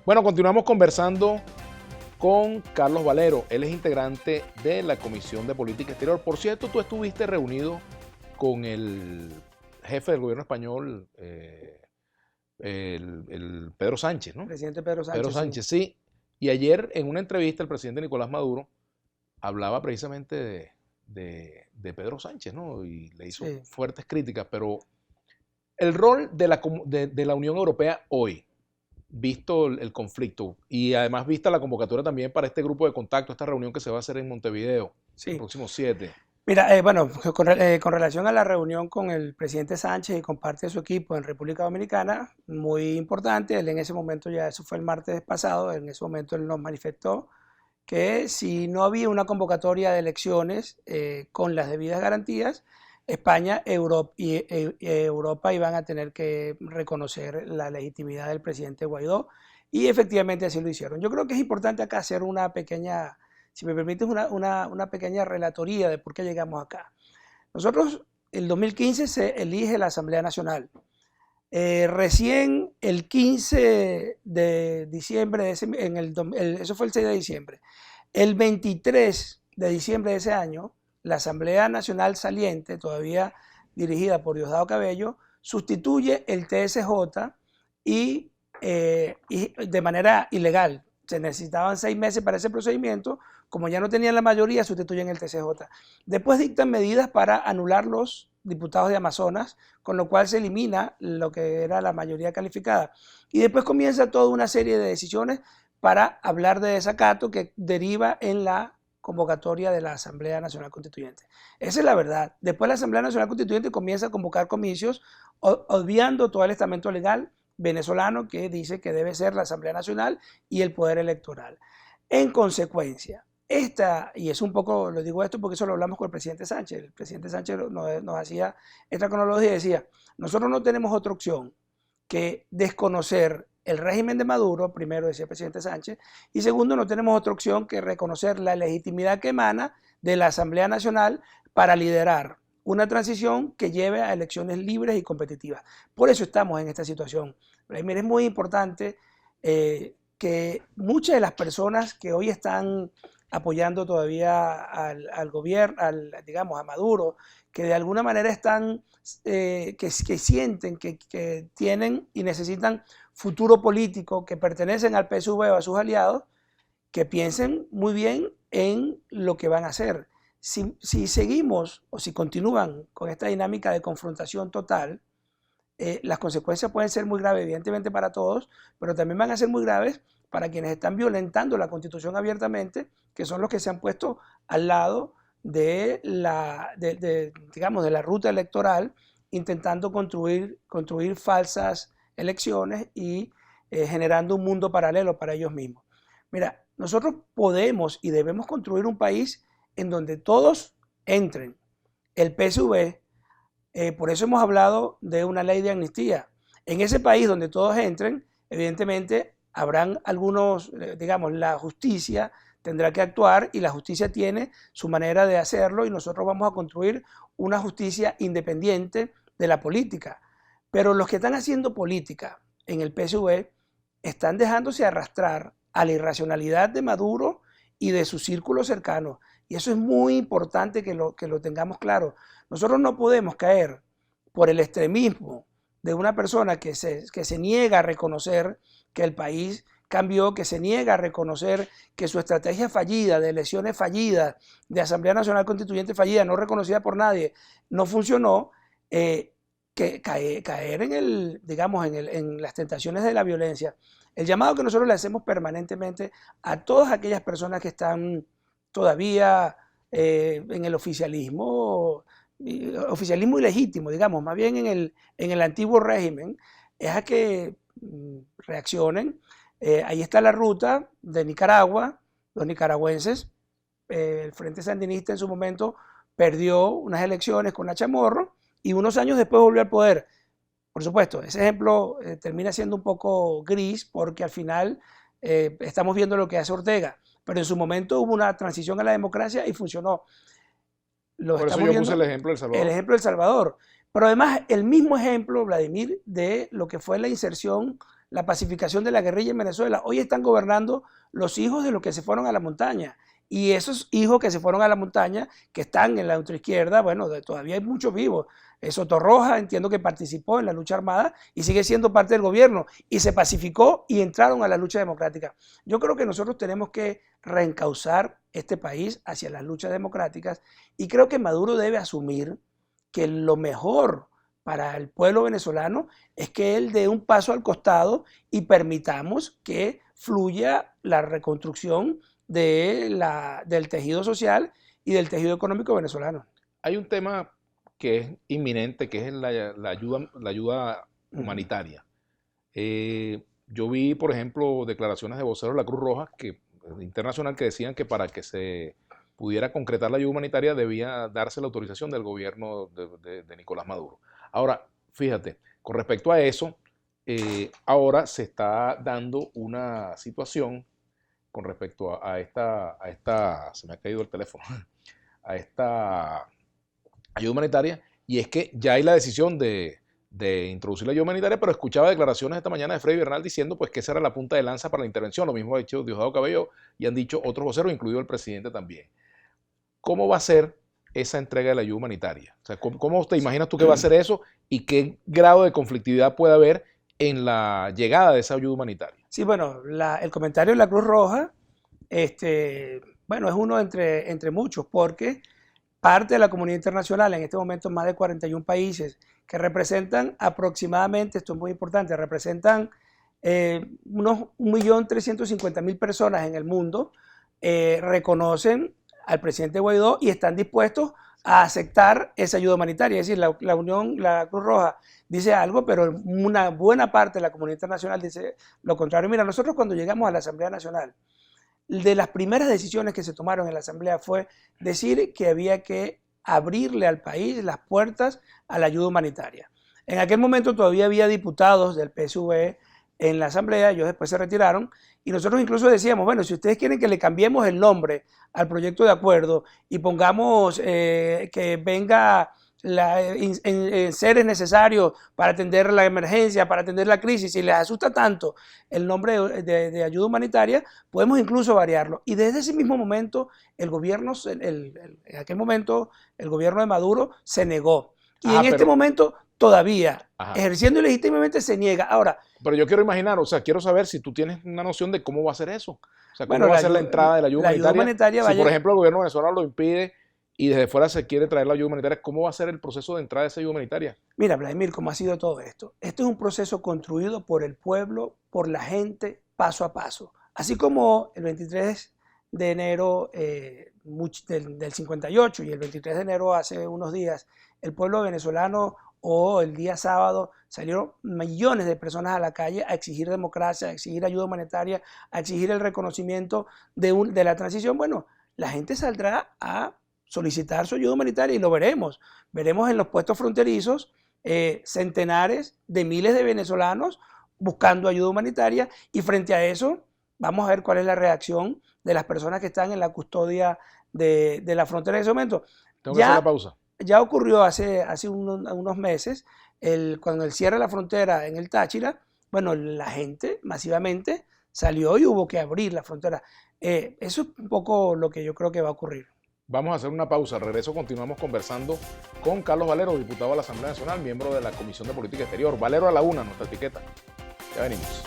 Bueno, continuamos conversando con Carlos Valero. Él es integrante de la Comisión de Política Exterior. Por cierto, tú estuviste reunido con el jefe del gobierno español, el Pedro Sánchez, ¿no? Presidente Pedro Pedro Sánchez, sí. Sánchez, sí. Y ayer en una entrevista el presidente Nicolás Maduro hablaba precisamente de Pedro Sánchez, ¿no? Y le hizo Sí. fuertes críticas, pero el rol de la Unión Europea hoy, visto el conflicto y además vista la convocatoria también para este grupo de contacto, esta reunión que se va a hacer en Montevideo el Sí. próximo 7. Mira, bueno, con relación a la reunión con el presidente Sánchez y con parte de su equipo en República Dominicana, muy importante. Él en ese momento, ya eso fue el martes pasado, en ese momento él nos manifestó que si no había una convocatoria de elecciones con las debidas garantías, España y Europa iban a tener que reconocer la legitimidad del presidente Guaidó, y efectivamente así lo hicieron. Yo creo que es importante acá hacer una pequeña, si me permites, una pequeña relatoría de por qué llegamos acá. Nosotros, el 2015 se elige la Asamblea Nacional. Recién el 15 de diciembre, eso fue el 6 de diciembre, el 23 de diciembre de ese año, la Asamblea Nacional saliente, todavía dirigida por Diosdado Cabello, sustituye el TSJ y de manera ilegal. Se necesitaban 6 meses para ese procedimiento. Como ya no tenían la mayoría, sustituyen el TCJ. Después dictan medidas para anular los diputados de Amazonas, con lo cual se elimina lo que era la mayoría calificada. Y después comienza toda una serie de decisiones para hablar de desacato que deriva en la convocatoria de la Asamblea Nacional Constituyente. Esa es la verdad. Después la Asamblea Nacional Constituyente comienza a convocar comicios, obviando todo el estamento legal venezolano que dice que debe ser la Asamblea Nacional y el poder electoral. En consecuencia, y es un poco, lo digo esto porque eso lo hablamos con el presidente Sánchez. El presidente Sánchez nos hacía esta cronología y decía, nosotros no tenemos otra opción que desconocer el régimen de Maduro, primero decía el presidente Sánchez, y segundo, no tenemos otra opción que reconocer la legitimidad que emana de la Asamblea Nacional para liderar una transición que lleve a elecciones libres y competitivas. Por eso estamos en esta situación. Vladimir, es muy importante que muchas de las personas que hoy están apoyando todavía al gobierno, digamos, a Maduro, que de alguna manera están, que sienten que tienen y necesitan futuro político, que pertenecen al PSV o a sus aliados, que piensen muy bien en lo que van a hacer. Si seguimos o si continúan con esta dinámica de confrontación total, las consecuencias pueden ser muy graves, evidentemente para todos, pero también van a ser muy graves para quienes están violentando la Constitución abiertamente, que son los que se han puesto al lado de digamos, de la ruta electoral, intentando construir falsas elecciones y generando un mundo paralelo para ellos mismos. Mira, nosotros podemos y debemos construir un país en donde todos entren. El PSV, por eso hemos hablado de una ley de amnistía. En ese país donde todos entren, evidentemente habrán algunos, digamos, la justicia tendrá que actuar y la justicia tiene su manera de hacerlo y nosotros vamos a construir una justicia independiente de la política. Pero los que están haciendo política en el PSV están dejándose arrastrar a la irracionalidad de Maduro y de su círculo cercano. Y eso es muy importante que lo tengamos claro. Nosotros no podemos caer por el extremismo de una persona que se niega a reconocer que el país cambió, que se niega a reconocer que su estrategia fallida, de elecciones fallidas, de Asamblea Nacional Constituyente fallida, no reconocida por nadie, no funcionó, que caer digamos, en las tentaciones de la violencia. El llamado que nosotros le hacemos permanentemente a todas aquellas personas que están todavía en el oficialismo ilegítimo, digamos, más bien en el antiguo régimen, es a que reaccionen. Ahí está la ruta de Nicaragua, los nicaragüenses, el Frente Sandinista en su momento perdió unas elecciones con la Chamorro y unos años después volvió al poder. Por supuesto, ese ejemplo termina siendo un poco gris porque al final estamos viendo lo que hace Ortega, pero en su momento hubo una transición a la democracia y funcionó. Lo Por eso estamos yo puse viendo, el ejemplo de El el Salvador. ejemplo de El Salvador, pero además el mismo ejemplo, Vladimir, de lo que fue la inserción la pacificación de la guerrilla en Venezuela. Hoy están gobernando los hijos de los que se fueron a la montaña. Y esos hijos que se fueron a la montaña, que están en la ultraizquierda, bueno, todavía hay muchos vivos. Sotorroja, entiendo que participó en la lucha armada y sigue siendo parte del gobierno. Y se pacificó y entraron a la lucha democrática. Yo creo que nosotros tenemos que reencauzar este país hacia las luchas democráticas y creo que Maduro debe asumir que lo mejor para el pueblo venezolano es que él dé un paso al costado y permitamos que fluya la reconstrucción del tejido social y del tejido económico venezolano. Hay un tema que es inminente, que es la ayuda humanitaria. Yo vi, por ejemplo, declaraciones de voceros de la Cruz Roja internacional que decían que para que se pudiera concretar la ayuda humanitaria debía darse la autorización del gobierno de Nicolás Maduro. Ahora, fíjate, con respecto a eso, ahora se está dando una situación con respecto a esta, se me ha caído el teléfono, a esta ayuda humanitaria, y es que ya hay la decisión de introducir la ayuda humanitaria, pero escuchaba declaraciones esta mañana de Freddy Bernal diciendo pues que esa era la punta de lanza para la intervención. Lo mismo ha dicho Diosdado Cabello y han dicho otros voceros, incluido el presidente también. ¿Cómo va a ser esa entrega de la ayuda humanitaria? O sea, ¿cómo te imaginas tú que va a ser eso y qué grado de conflictividad puede haber en la llegada de esa ayuda humanitaria? Sí, bueno, el comentario de la Cruz Roja, bueno, es uno entre muchos, porque parte de la comunidad internacional, en este momento más de 41 países, que representan aproximadamente, esto es muy importante, representan unos 1.350.000 personas en el mundo, reconocen al presidente Guaidó y están dispuestos a aceptar esa ayuda humanitaria. Es decir, la Cruz Roja dice algo, pero una buena parte de la comunidad internacional dice lo contrario. Mira, nosotros cuando llegamos a la Asamblea Nacional, de las primeras decisiones que se tomaron en la Asamblea fue decir que había que abrirle al país las puertas a la ayuda humanitaria. En aquel momento todavía había diputados del PSV en la Asamblea, ellos después se retiraron, y nosotros incluso decíamos, bueno, si ustedes quieren que le cambiemos el nombre al proyecto de acuerdo y pongamos que venga en seres necesarios para atender la emergencia, para atender la crisis, si les asusta tanto el nombre de ayuda humanitaria, podemos incluso variarlo. Y desde ese mismo momento, el gobierno, en aquel momento, el gobierno de Maduro se negó. Y en este momento todavía, ejerciendo ilegítimamente, se niega. Ahora, pero yo quiero imaginar, o sea, quiero saber si tú tienes una noción de cómo va a ser eso. O sea, cómo va a ser la entrada de la ayuda humanitaria. Si, por ejemplo, el gobierno venezolano lo impide y desde fuera se quiere traer la ayuda humanitaria, ¿cómo va a ser el proceso de entrada de esa ayuda humanitaria? Mira, Vladimir, ¿cómo ha sido todo esto? Esto es un proceso construido por el pueblo, por la gente, paso a paso. Así como el 23 de enero del 58 y el 23 de enero hace unos días, el pueblo venezolano o el día sábado salieron millones de personas a la calle a exigir democracia, a exigir ayuda humanitaria, a exigir el reconocimiento de la transición. Bueno, la gente saldrá a solicitar su ayuda humanitaria y lo veremos. Veremos en los puestos fronterizos centenares de miles de venezolanos buscando ayuda humanitaria y frente a eso vamos a ver cuál es la reacción de las personas que están en la custodia de la frontera en ese momento. Tengo que hacer la pausa. Ya ocurrió hace unos meses, cuando el cierre de la frontera en el Táchira, bueno, la gente masivamente salió y hubo que abrir la frontera. Eso es un poco lo que yo creo que va a ocurrir. Vamos a hacer una pausa. Al regreso continuamos conversando con Carlos Valero, diputado de la Asamblea Nacional, miembro de la Comisión de Política Exterior. Valero a la una, nuestra etiqueta. Ya venimos.